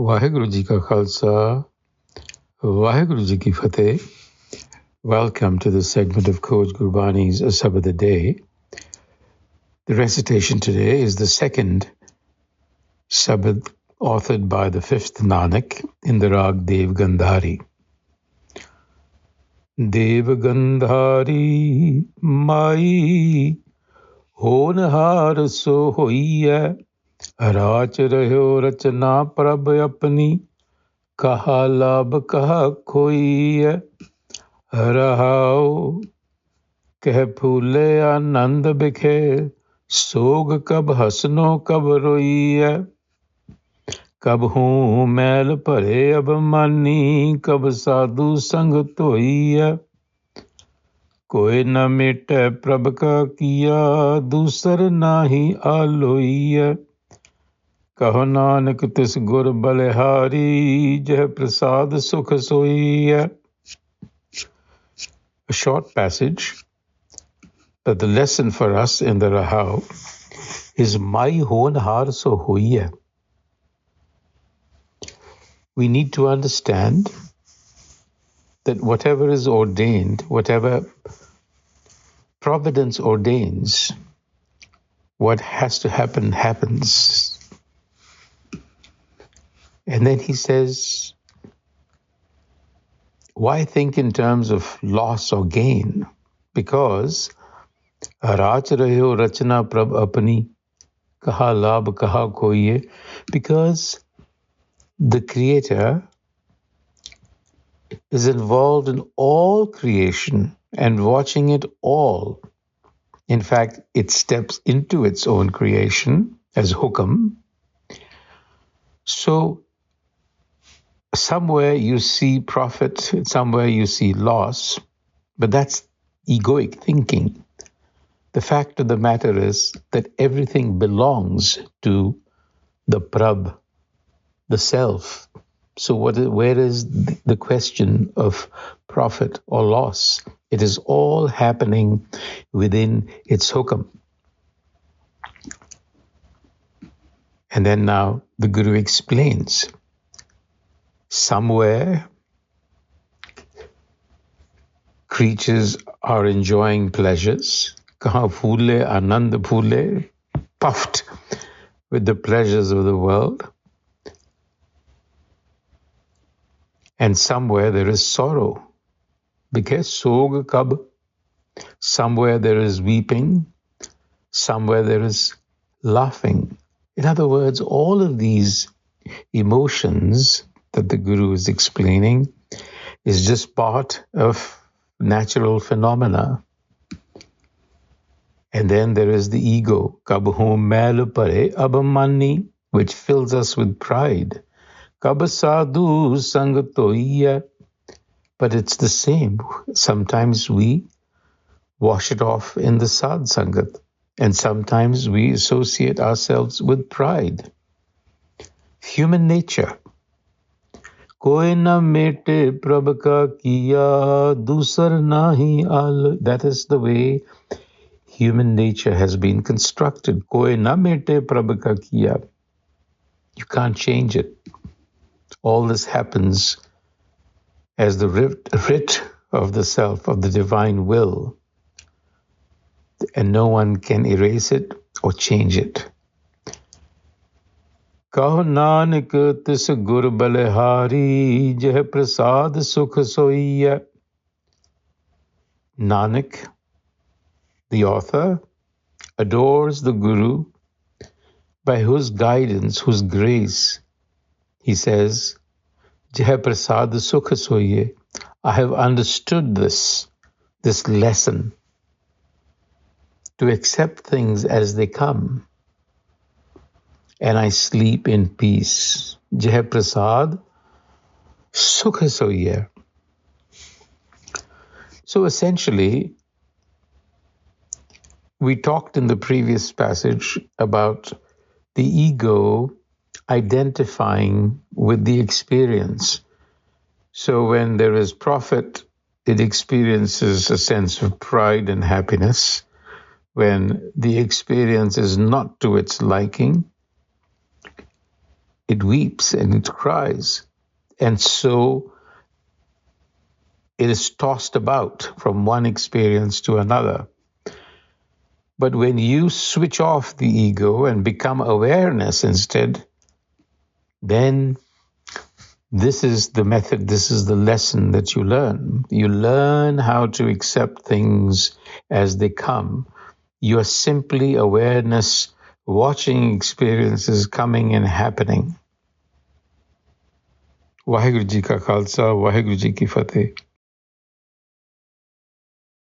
ਵਾਹਿਗੁਰੂ ਜੀ ਕਾ ਖਾਲਸਾ, ਵਾਹਿਗੁਰੂ ਜੀ ਕੀ ਫਤਿਹ. Welcome to this segment of Coach Gurbani's a-sabad-a-day. The recitation today is the second Sabad authored by the fifth Nanak in the Rag Dev Gandhari. Dev Gandhari Mai Honahar so Hoiai, राच रह्यो रचना प्रभ अपनी, कहा लाभ कहा खोई. रहाओ कह फूले आनंद बिखे, सोग कब हसनो कब रोई. कब हूँ मैल भरे अब मानी, कब साधु संग धोई. कोई न मिटे प्रभ का किया, दूसर नाही आलोई. कहो नानक तिस गुर बलिहारी, जह prasad sukh सोई. A short passage, but the lesson for us in the Rahau is Mai Honahar so Hoiai. We need to understand that whatever is ordained, whatever providence ordains, what has to happen happens. And then he says, why think in terms of loss or gain? Because Rach rahe rachna prabh apni, kaha labh kaha khoiye. Because the Creator is involved in all creation and watching it all. In fact, it steps into its own creation as hukam. So somewhere you see profit, somewhere you see loss, but that's egoic thinking. The fact of the matter is that everything belongs to the Prabh, the self. So where is the question of profit or loss? It is all happening within its hukam. And then now the Guru explains. Somewhere, creatures are enjoying pleasures. Kaha phule, anand phule, puffed with the pleasures of the world. And somewhere there is sorrow. Because sog kab, somewhere there is weeping, somewhere there is laughing. In other words, all of these emotions that the Guru is explaining is just part of natural phenomena. And then there is the ego, kabhu mail pare abamani, which fills us with pride. Kab sadhu sang toiya. But it's the same. Sometimes we wash it off in the sad sangat, and sometimes we associate ourselves with pride. Human nature. Koi na mete prabh ka kiya, dusar nahi al. That is the way human nature has been constructed. Koi na mete prabh ka kiya. You can't change it. All this happens as the writ of the self, of the divine will, and no one can erase it or change it. Kaho nanak tis gur balihari, jeh prasad sukh soiya. Nanak, the author, adores the Guru, by whose guidance, whose grace, he says, jeh prasad sukh soiye. I have understood this lesson, to accept things as they come, and I sleep in peace. Jeh prasad sukh soiye. So essentially, we talked in the previous passage about the ego identifying with the experience. So when there is profit, it experiences a sense of pride and happiness. When the experience is not to its liking, it weeps and it cries. And so it is tossed about from one experience to another. But when you switch off the ego and become awareness instead, then this is the method, this is the lesson that you learn. You learn how to accept things as they come. You are simply awareness, watching experiences coming and happening. Waheguru Ji Ka Khalsa, Waheguru Ji Ki Fateh.